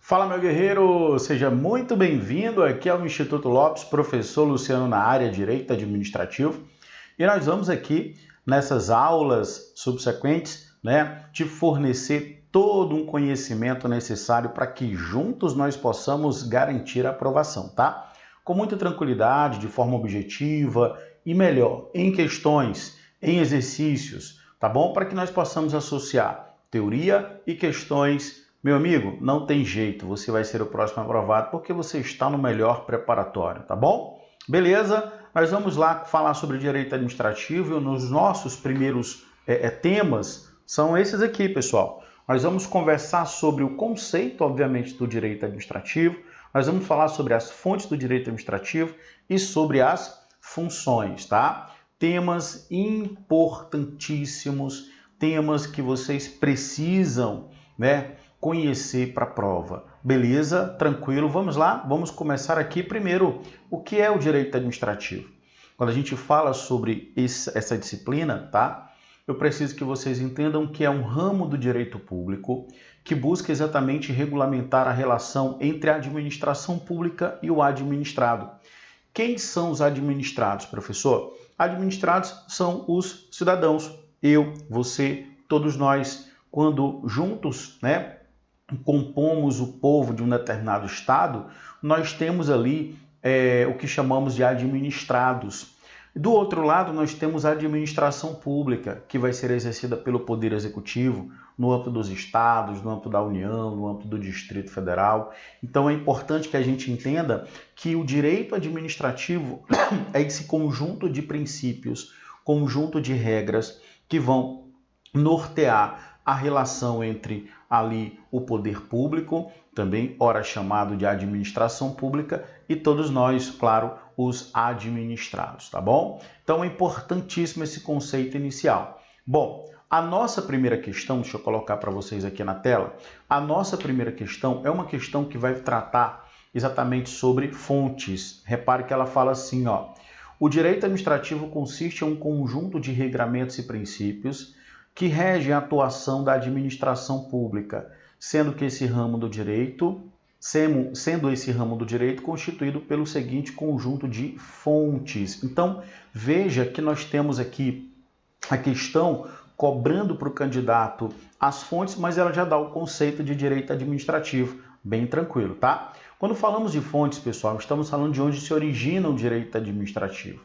Fala, meu guerreiro! Seja muito bem-vindo aqui ao Instituto Lopes, professor Luciano na área Direito Administrativo. E nós vamos aqui, nessas aulas subsequentes, te fornecer todo um conhecimento necessário para que juntos nós possamos garantir a aprovação, tá? Com muita tranquilidade, de forma objetiva e melhor, em questões, em exercícios, tá bom? Para que nós possamos associar teoria e questões. Meu amigo, não tem jeito, você vai ser o próximo aprovado porque você está no melhor preparatório, tá bom? Beleza? Nós vamos lá falar sobre direito administrativo e nos nossos primeiros temas são esses aqui, pessoal. Nós vamos conversar sobre o conceito, obviamente, do direito administrativo, nós vamos falar sobre as fontes do direito administrativo e sobre as funções, tá? Temas importantíssimos, temas que vocês precisam, conhecer para a prova. Beleza? Tranquilo? Vamos lá? Vamos começar aqui primeiro. O que é o direito administrativo? Quando a gente fala sobre essa disciplina, tá? Eu preciso que vocês entendam que é um ramo do direito público que busca exatamente regulamentar a relação entre a administração pública e o administrado. Quem são os administrados, professor? Administrados são os cidadãos. Eu, você, todos nós, quando juntos, compomos o povo de um determinado estado, nós temos ali o que chamamos de administrados. Do outro lado, nós temos a administração pública, que vai ser exercida pelo Poder Executivo, no âmbito dos estados, no âmbito da União, no âmbito do Distrito Federal. Então é importante que a gente entenda que o direito administrativo é esse conjunto de princípios, conjunto de regras que vão nortear a relação entre ali o poder público, também ora chamado de administração pública, e todos nós, claro, os administrados, tá bom? Então é importantíssimo esse conceito inicial. Bom, a nossa primeira questão, deixa eu colocar para vocês aqui na tela, a nossa primeira questão é uma questão que vai tratar exatamente sobre fontes. Repare que ela fala assim, ó, o direito administrativo consiste em um conjunto de regramentos e princípios que regem a atuação da administração pública, sendo esse ramo do direito constituído pelo seguinte conjunto de fontes. Então, veja que nós temos aqui a questão cobrando para o candidato as fontes, mas ela já dá o conceito de direito administrativo, bem tranquilo, tá? Quando falamos de fontes, pessoal, estamos falando de onde se origina o direito administrativo.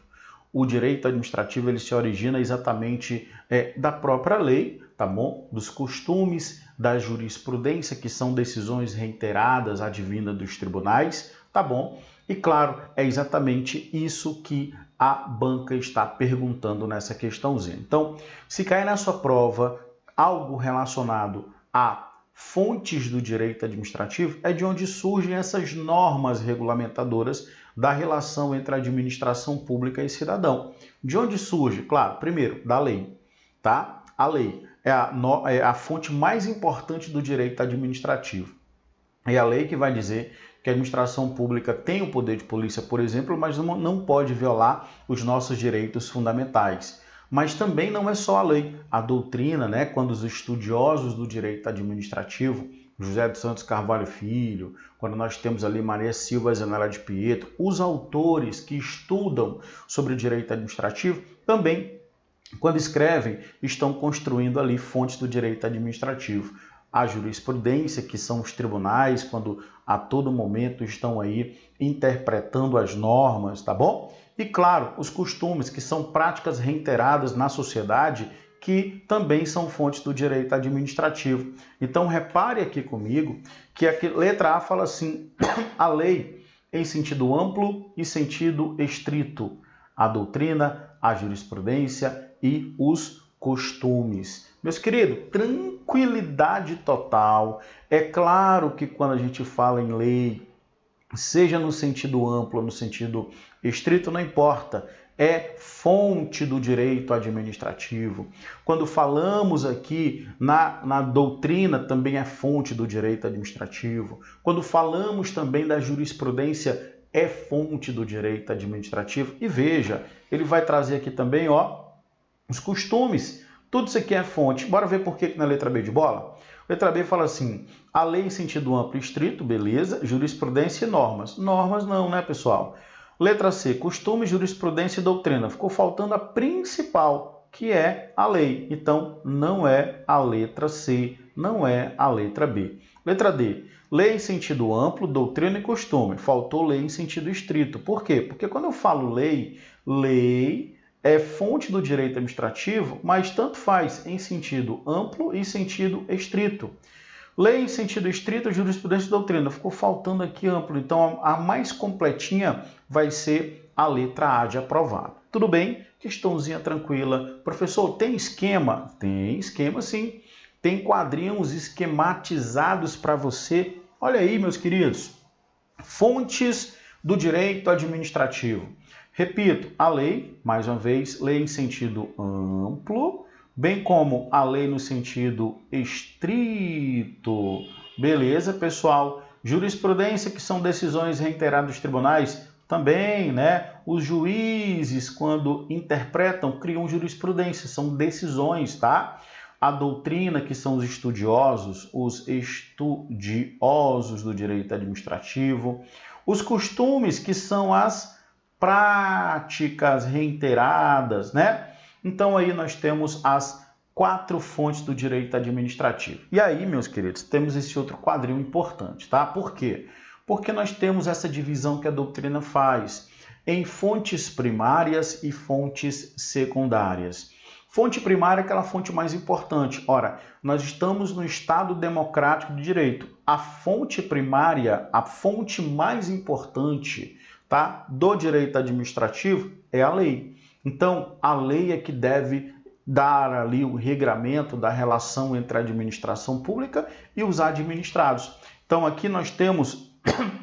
O direito administrativo ele se origina exatamente da própria lei, tá bom? Dos costumes, da jurisprudência, que são decisões reiteradas advindas dos tribunais, tá bom? E claro, é exatamente isso que a banca está perguntando nessa questãozinha. Então, se cair na sua prova algo relacionado a fontes do direito administrativo, é de onde surgem essas normas regulamentadoras da relação entre a administração pública e cidadão. De onde surge? Claro, primeiro, da lei, tá? A lei é a fonte mais importante do direito administrativo. É a lei que vai dizer que a administração pública tem o poder de polícia, por exemplo, mas não pode violar os nossos direitos fundamentais. Mas também não é só a lei, a doutrina, quando os estudiosos do direito administrativo, José dos Santos Carvalho Filho, quando nós temos ali Maria Silva Zanella de Pietro, os autores que estudam sobre o direito administrativo, também, quando escrevem, estão construindo ali fontes do direito administrativo. A jurisprudência, que são os tribunais, quando a todo momento estão aí interpretando as normas, tá bom? E claro, os costumes, que são práticas reiteradas na sociedade, que também são fontes do direito administrativo. Então repare aqui comigo que a letra A fala assim, a lei em sentido amplo e sentido estrito, a doutrina, a jurisprudência e os costumes. Meus queridos, tranquilidade total. É claro que quando a gente fala em lei, seja no sentido amplo ou no sentido estrito, não importa, é fonte do direito administrativo. Quando falamos aqui na doutrina, também é fonte do direito administrativo. Quando falamos também da jurisprudência, é fonte do direito administrativo. E veja, ele vai trazer aqui também, ó, os costumes. Tudo isso aqui é fonte. Bora ver por que na letra B de bola? Letra B fala assim, a lei em sentido amplo e estrito, beleza, jurisprudência e normas. Normas não, né, pessoal? Letra C, costume, jurisprudência e doutrina. Ficou faltando a principal, que é a lei. Então, não é a letra C, não é a letra B. Letra D, lei em sentido amplo, doutrina e costume. Faltou lei em sentido estrito. Por quê? Porque quando eu falo lei, lei é fonte do direito administrativo, mas tanto faz em sentido amplo e sentido estrito. Lei em sentido estrito, jurisprudência e doutrina. Ficou faltando aqui amplo. Então, a mais completinha vai ser a letra A de aprovado. Tudo bem? Questãozinha tranquila. Professor, tem esquema? Tem esquema sim. Tem quadrinhos esquematizados para você. Olha aí, meus queridos. Fontes do direito administrativo. Repito, a lei, mais uma vez, lei em sentido amplo, bem como a lei no sentido estrito. Beleza, pessoal? Jurisprudência, que são decisões reiteradas dos tribunais, também, né? Os juízes, quando interpretam, criam jurisprudência, são decisões, tá? A doutrina, que são os estudiosos do direito administrativo. Os costumes, que são as práticas reiteradas, né? Então aí nós temos as 4 fontes do direito administrativo. E aí, meus queridos, temos esse outro quadrinho importante, tá? Por quê? Porque nós temos essa divisão que a doutrina faz em fontes primárias e fontes secundárias. Fonte primária é aquela fonte mais importante. Ora, nós estamos no Estado democrático do direito. A fonte primária, a fonte mais importante, tá, do direito administrativo é a lei. Então, a lei é que deve dar ali o regramento da relação entre a administração pública e os administrados. Então, aqui nós temos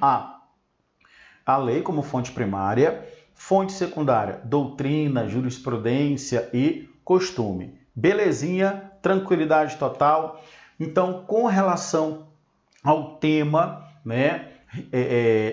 a lei como fonte primária, fonte secundária, doutrina, jurisprudência e costume. Belezinha, tranquilidade total. Então, com relação ao tema, né,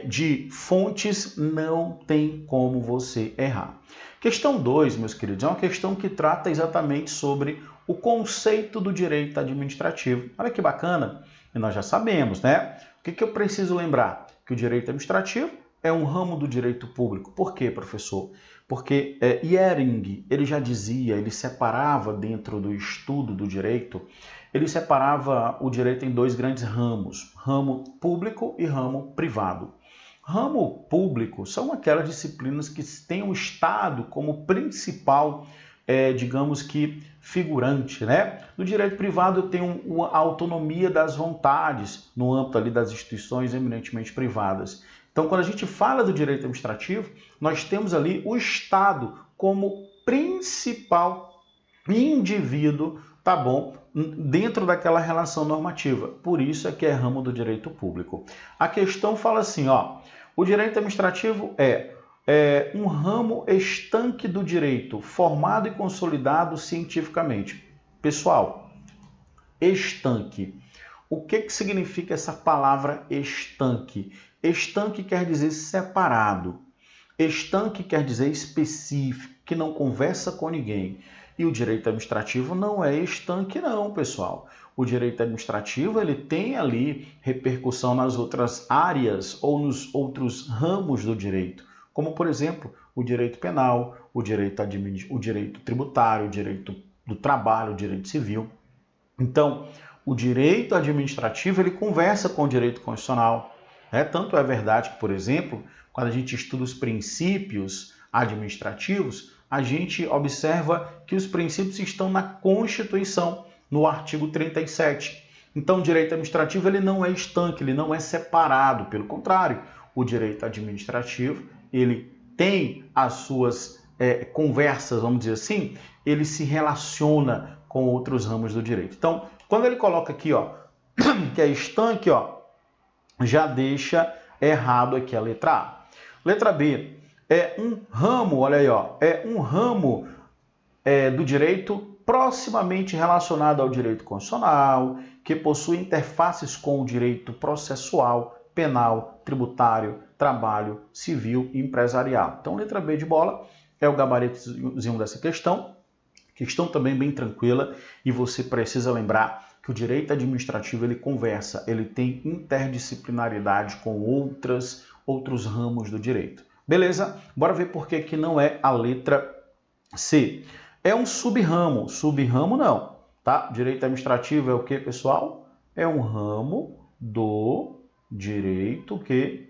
de fontes, não tem como você errar. Questão 2, meus queridos, é uma questão que trata exatamente sobre o conceito do direito administrativo. Olha que bacana, e nós já sabemos, né? O que eu preciso lembrar? Que o direito administrativo é um ramo do direito público. Por quê, professor? Porque Hering, ele já dizia, ele separava dentro do estudo do direito, ele separava o direito em 2 grandes ramos, ramo público e ramo privado. Ramo público são aquelas disciplinas que têm o Estado como principal, digamos que, figurante, né? No direito privado eu tenho a autonomia das vontades no âmbito ali das instituições eminentemente privadas. Então, quando a gente fala do direito administrativo, nós temos ali o Estado como principal indivíduo, tá bom, dentro daquela relação normativa. Por isso é que é ramo do direito público. A questão fala assim, ó, o direito administrativo é um ramo estanque do direito, formado e consolidado cientificamente. Pessoal, estanque. O que significa essa palavra estanque? Estanque quer dizer separado. Estanque quer dizer específico, que não conversa com ninguém. E o direito administrativo não é estanque não, pessoal. O direito administrativo ele tem ali repercussão nas outras áreas ou nos outros ramos do direito, como, por exemplo, o direito penal, o direito tributário, o direito do trabalho, o direito civil. Então, o direito administrativo ele conversa com o direito constitucional. Tanto é verdade que, por exemplo, quando a gente estuda os princípios administrativos, a gente observa que os princípios estão na Constituição, no artigo 37. Então, o direito administrativo ele não é estanque, ele não é separado. Pelo contrário, o direito administrativo ele tem as suas conversas, vamos dizer assim, ele se relaciona com outros ramos do direito. Então, quando ele coloca aqui, ó, que é estanque, ó, já deixa errado aqui a letra A. Letra B, é um ramo, olha aí, ó, é um ramo do direito proximamente relacionado ao direito constitucional, que possui interfaces com o direito processual, penal, tributário, trabalho, civil e empresarial. Então, letra B de bola é o gabaritozinho dessa questão. Questão também bem tranquila e você precisa lembrar que o direito administrativo ele conversa, ele tem interdisciplinaridade com outros ramos do direito. Beleza? Bora ver por que não é a letra C. É um sub-ramo. Sub-ramo não, tá? Direito administrativo é o que, pessoal? É um ramo do direito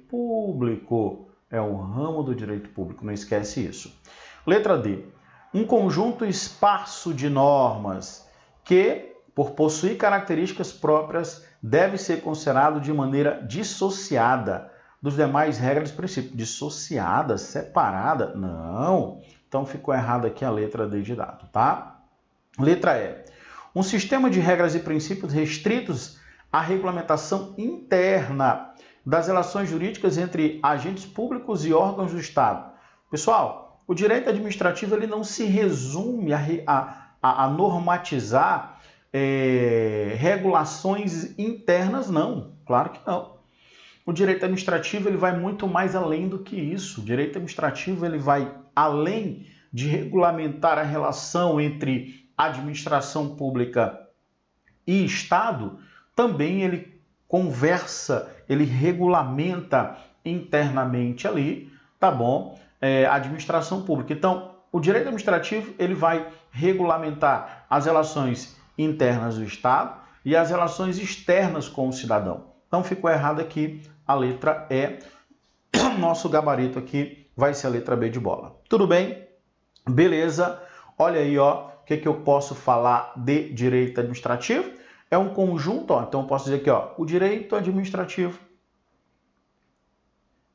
público. É um ramo do direito público, não esquece isso. Letra D. Um conjunto esparso de normas que, por possuir características próprias, deve ser considerado de maneira dissociada dos demais regras e princípios. Dissociada? Separada? Não. Então ficou errado aqui a letra D de dado, tá? Letra E. Um sistema de regras e princípios restritos à regulamentação interna das relações jurídicas entre agentes públicos e órgãos do Estado. Pessoal, o direito administrativo ele não se resume a normatizar regulações internas, não. Claro que não. O direito administrativo ele vai muito mais além do que isso. O direito administrativo ele vai além de regulamentar a relação entre administração pública e Estado, também ele conversa, ele regulamenta internamente ali, tá bom? A administração pública. Então, o direito administrativo ele vai regulamentar as relações internas do Estado e as relações externas com o cidadão. Então, ficou errado aqui a letra E. Nosso gabarito aqui vai ser a letra B de bola. Tudo bem? Beleza? Olha aí, ó, o que eu posso falar de direito administrativo? É um conjunto, ó, então eu posso dizer aqui, ó, o direito administrativo,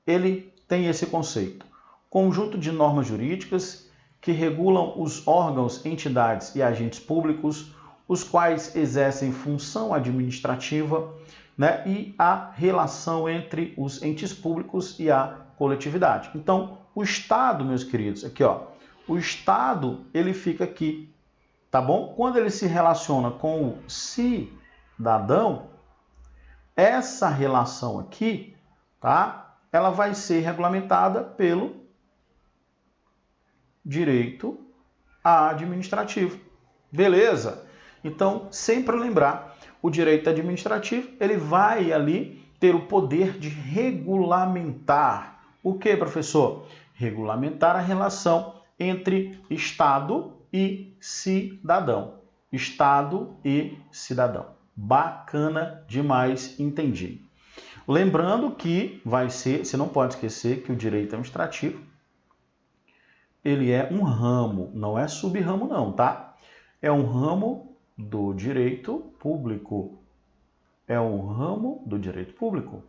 ele tem esse conceito. Conjunto de normas jurídicas que regulam os órgãos, entidades e agentes públicos, os quais exercem função administrativa, né, e a relação entre os entes públicos e a coletividade. Então, o Estado, meus queridos, aqui, ó, o Estado, ele fica aqui, tá bom? Quando ele se relaciona com o cidadão, essa relação aqui, tá? Ela vai ser regulamentada pelo direito administrativo. Beleza? Então, sempre lembrar, o direito administrativo, ele vai ali ter o poder de regulamentar. O que, professor? Regulamentar a relação entre Estado e cidadão. Estado e cidadão. Bacana demais, entendi. Lembrando que vai ser, você não pode esquecer que o direito administrativo, ele é um ramo, não é sub-ramo não, tá? É um ramo do direito público. É um ramo do direito público.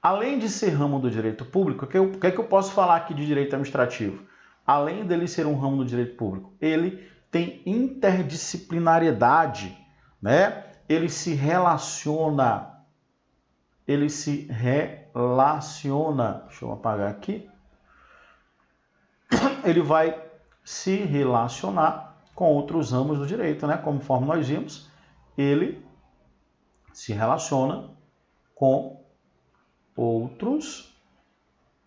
Além de ser ramo do direito público, o que é que eu posso falar aqui de direito administrativo? Além dele ser um ramo do direito público, ele tem interdisciplinariedade, né? Ele se relaciona, deixa eu apagar aqui, ele vai se relacionar com outros ramos do direito, né? Conforme nós vimos, ele se relaciona com outros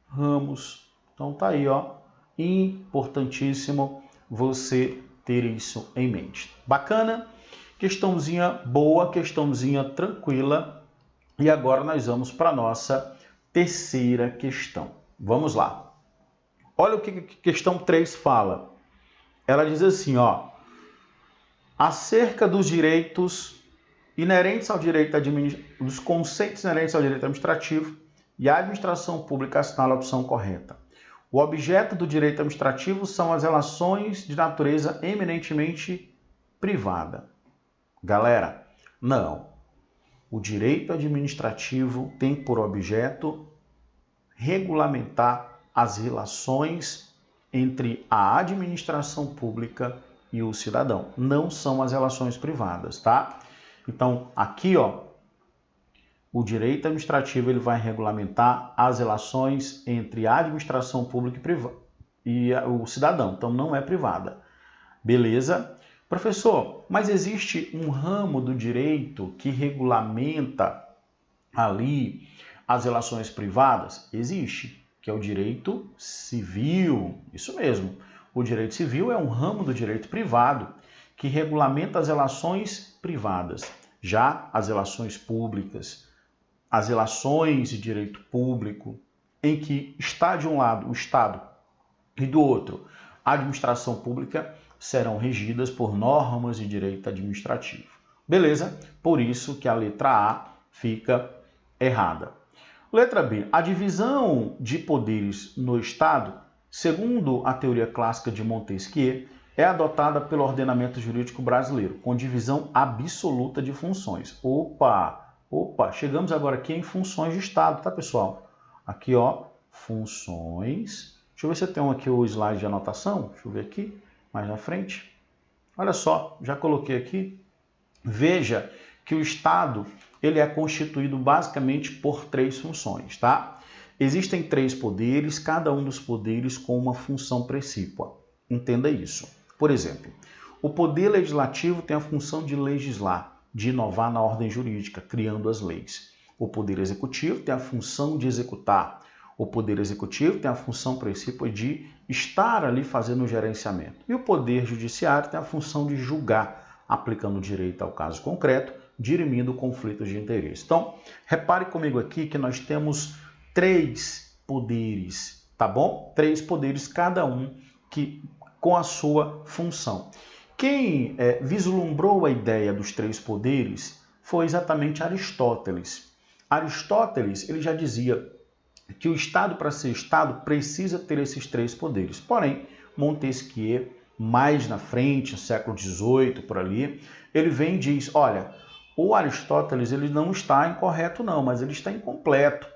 ramos. Então tá aí, ó, importantíssimo você ter isso em mente. Bacana? Questãozinha boa, questãozinha tranquila. E agora nós vamos para a nossa terceira questão. Vamos lá. Olha o que a questão 3 fala. Ela diz assim, ó, acerca dos direitos inerentes ao direito administrativo, dos conceitos inerentes ao direito administrativo, e a administração pública assinala a opção correta. O objeto do direito administrativo são as relações de natureza eminentemente privada. Galera, não. O direito administrativo tem por objeto regulamentar as relações entre a administração pública e o cidadão. Não são as relações privadas, tá? Então, aqui, ó, o direito administrativo ele vai regulamentar as relações entre a administração pública e o cidadão. Então, não é privada. Beleza? Professor, mas existe um ramo do direito que regulamenta ali as relações privadas? Existe, que é o direito civil. Isso mesmo. O direito civil é um ramo do direito privado que regulamenta as relações privadas. Já as relações públicas, as relações de direito público, em que está de um lado o Estado e do outro a administração pública, serão regidas por normas de direito administrativo. Beleza? Por isso que a letra A fica errada. Letra B. A divisão de poderes no Estado, segundo a teoria clássica de Montesquieu, é adotada pelo ordenamento jurídico brasileiro, com divisão absoluta de funções. Opa, chegamos agora aqui em funções de Estado, tá, pessoal? Aqui, ó, funções. Deixa eu ver se eu tenho aqui o slide de anotação. Deixa eu ver aqui, mais na frente. Olha só, já coloquei aqui. Veja que o Estado ele é constituído basicamente por 3 funções, tá? Existem 3 poderes, cada um dos poderes com uma função precípua. Entenda isso. Por exemplo, o poder legislativo tem a função de legislar, de inovar na ordem jurídica, criando as leis. O poder executivo tem a função de executar. O poder executivo tem a função precípua de estar ali fazendo o gerenciamento. E o poder judiciário tem a função de julgar, aplicando o direito ao caso concreto, dirimindo conflitos de interesse. Então, repare comigo aqui que nós temos 3 poderes, tá bom? 3 poderes, cada um com a sua função. Quem vislumbrou a ideia dos 3 poderes foi exatamente Aristóteles. Aristóteles ele já dizia que o Estado, para ser Estado, precisa ter esses 3 poderes. Porém, Montesquieu, mais na frente, no século XVIII, por ali, ele vem e diz, olha, o Aristóteles ele não está incorreto não, mas ele está incompleto.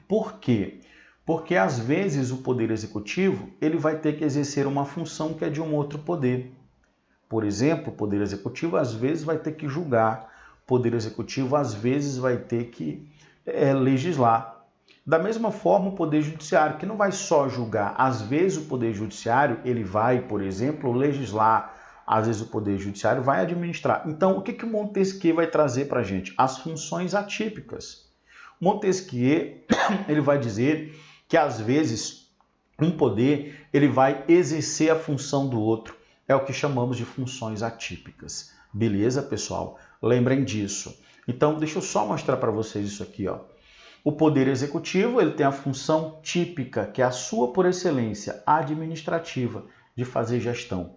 Por quê? Porque às vezes o poder executivo ele vai ter que exercer uma função que é de um outro poder. Por exemplo, o poder executivo às vezes vai ter que julgar, o poder executivo às vezes vai ter que legislar. Da mesma forma, o poder judiciário, que não vai só julgar, às vezes o poder judiciário ele vai, por exemplo, legislar, às vezes o poder judiciário vai administrar. Então, o que o Montesquieu vai trazer para a gente? As funções atípicas. Montesquieu ele vai dizer que às vezes um poder ele vai exercer a função do outro. É o que chamamos de funções atípicas. Beleza, pessoal? Lembrem disso. Então, deixa eu só mostrar para vocês isso aqui, ó. O poder executivo ele tem a função típica, que é a sua por excelência, administrativa, de fazer gestão.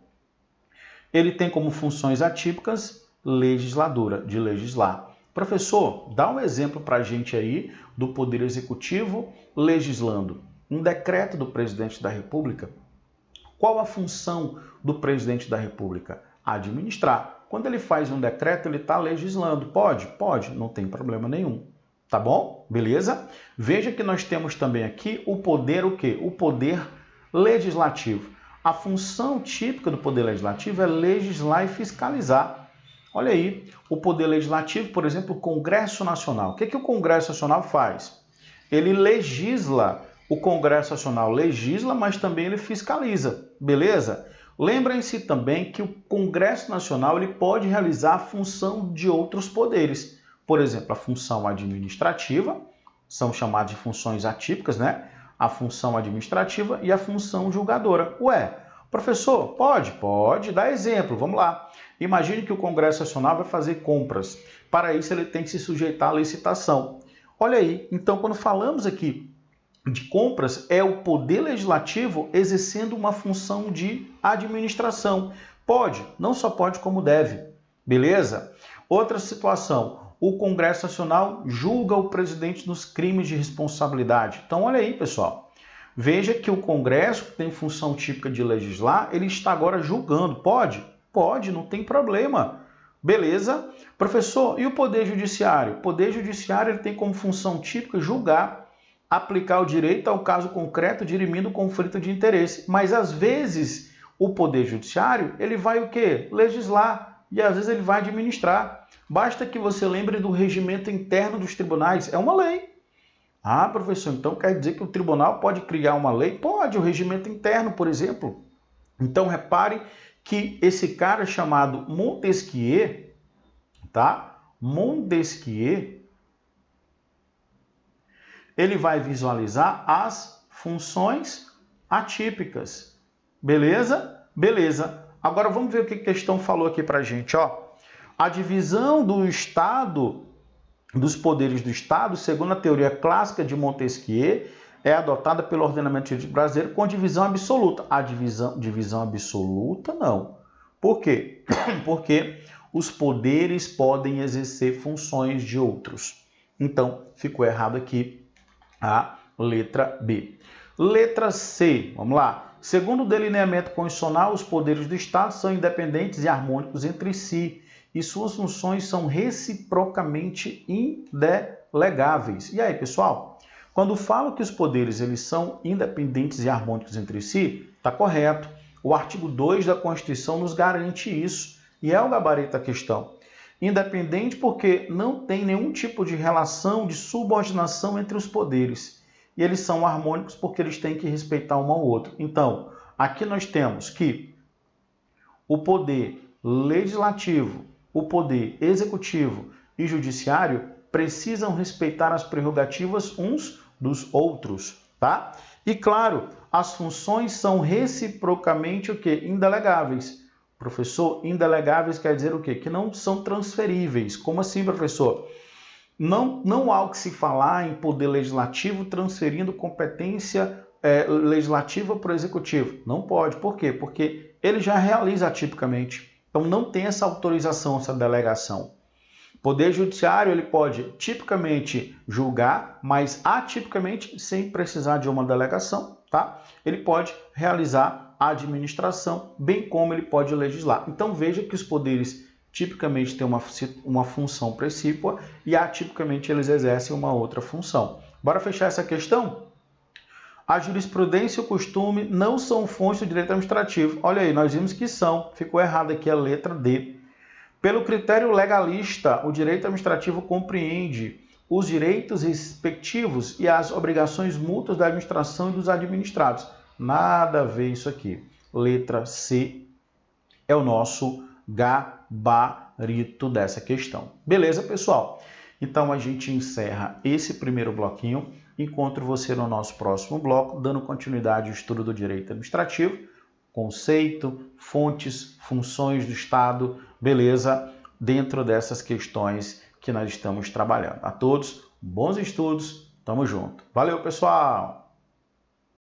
Ele tem como funções atípicas legisladora, de legislar. Professor, dá um exemplo para a gente aí do poder executivo legislando. Um decreto do presidente da República. Qual a função do presidente da República? Administrar. Quando ele faz um decreto, ele está legislando. Pode? Pode, não tem problema nenhum. Tá bom? Beleza? Veja que nós temos também aqui o poder o quê? O poder legislativo. A função típica do poder legislativo é legislar e fiscalizar. Olha aí, o poder legislativo, por exemplo, o Congresso Nacional. O que o Congresso Nacional faz? Ele legisla. O Congresso Nacional legisla, mas também ele fiscaliza. Beleza? Lembrem-se também que o Congresso Nacional ele pode realizar a função de outros poderes. Por exemplo, a função administrativa, são chamadas de funções atípicas, né? A função administrativa e a função julgadora. Ué, professor, pode? Pode. Dá exemplo, vamos lá. Imagine que o Congresso Nacional vai fazer compras. Para isso, ele tem que se sujeitar à licitação. Olha aí, então quando falamos aqui de compras, é o poder legislativo exercendo uma função de administração. Pode, não só pode como deve. Beleza? Outra situação. O Congresso Nacional julga o presidente nos crimes de responsabilidade. Então, olha aí, pessoal. Veja que o Congresso, que tem função típica de legislar, ele está agora julgando. Pode? Pode, não tem problema. Beleza? Professor, e o Poder Judiciário? O Poder Judiciário ele tem como função típica julgar, aplicar o direito ao caso concreto, dirimindo o conflito de interesse. Mas, às vezes, o Poder Judiciário ele vai o quê? Legislar. E, às vezes, ele vai administrar. Basta que você lembre do regimento interno dos tribunais. É uma lei. Ah, professor, então quer dizer que o tribunal pode criar uma lei? Pode, o regimento interno, por exemplo. Então, repare que esse cara chamado Montesquieu, tá? Montesquieu, ele vai visualizar as funções atípicas. Beleza? Beleza. Agora, vamos ver o que a questão falou aqui pra gente, ó. A divisão do Estado, dos poderes do Estado, segundo a teoria clássica de Montesquieu, é adotada pelo ordenamento jurídico brasileiro com divisão absoluta. A divisão absoluta, não. Por quê? Porque os poderes podem exercer funções de outros. Então, ficou errado aqui a letra B. Letra C, vamos lá. Segundo o delineamento constitucional, os poderes do Estado são independentes e harmônicos entre si, e suas funções são reciprocamente indelegáveis. E aí, pessoal? Quando falo que os poderes eles são independentes e harmônicos entre si, está correto. O artigo 2 da Constituição nos garante isso, e é o gabarito da questão. Independente porque não tem nenhum tipo de relação de subordinação entre os poderes. E eles são harmônicos porque eles têm que respeitar um ao outro. Então, aqui nós temos que o poder legislativo, o poder executivo e judiciário precisam respeitar as prerrogativas uns dos outros, tá? E claro, as funções são reciprocamente o quê? Indelegáveis. Professor, indelegáveis quer dizer o quê? Que não são transferíveis. Como assim, professor? Não há o que se falar em poder legislativo transferindo competência legislativa para o executivo. Não pode. Por quê? Porque ele já realiza atipicamente. Então não tem essa autorização, essa delegação. Poder judiciário ele pode tipicamente julgar, mas atipicamente, sem precisar de uma delegação, tá? Ele pode realizar a administração, bem como ele pode legislar. Então veja que os poderes tipicamente têm uma função precípua e atipicamente eles exercem uma outra função. Bora fechar essa questão? A jurisprudência e o costume não são fontes do direito administrativo. Olha aí, nós vimos que são. Ficou errado aqui a letra D. Pelo critério legalista, o direito administrativo compreende os direitos respectivos e as obrigações mútuas da administração e dos administrados. Nada a ver isso aqui. Letra C é o nosso gabarito dessa questão. Beleza, pessoal? Então a gente encerra esse primeiro bloquinho. Encontro você no nosso próximo bloco, dando continuidade ao estudo do direito administrativo, conceito, fontes, funções do Estado, beleza? Dentro dessas questões que nós estamos trabalhando. A todos, bons estudos, tamo junto. Valeu, pessoal!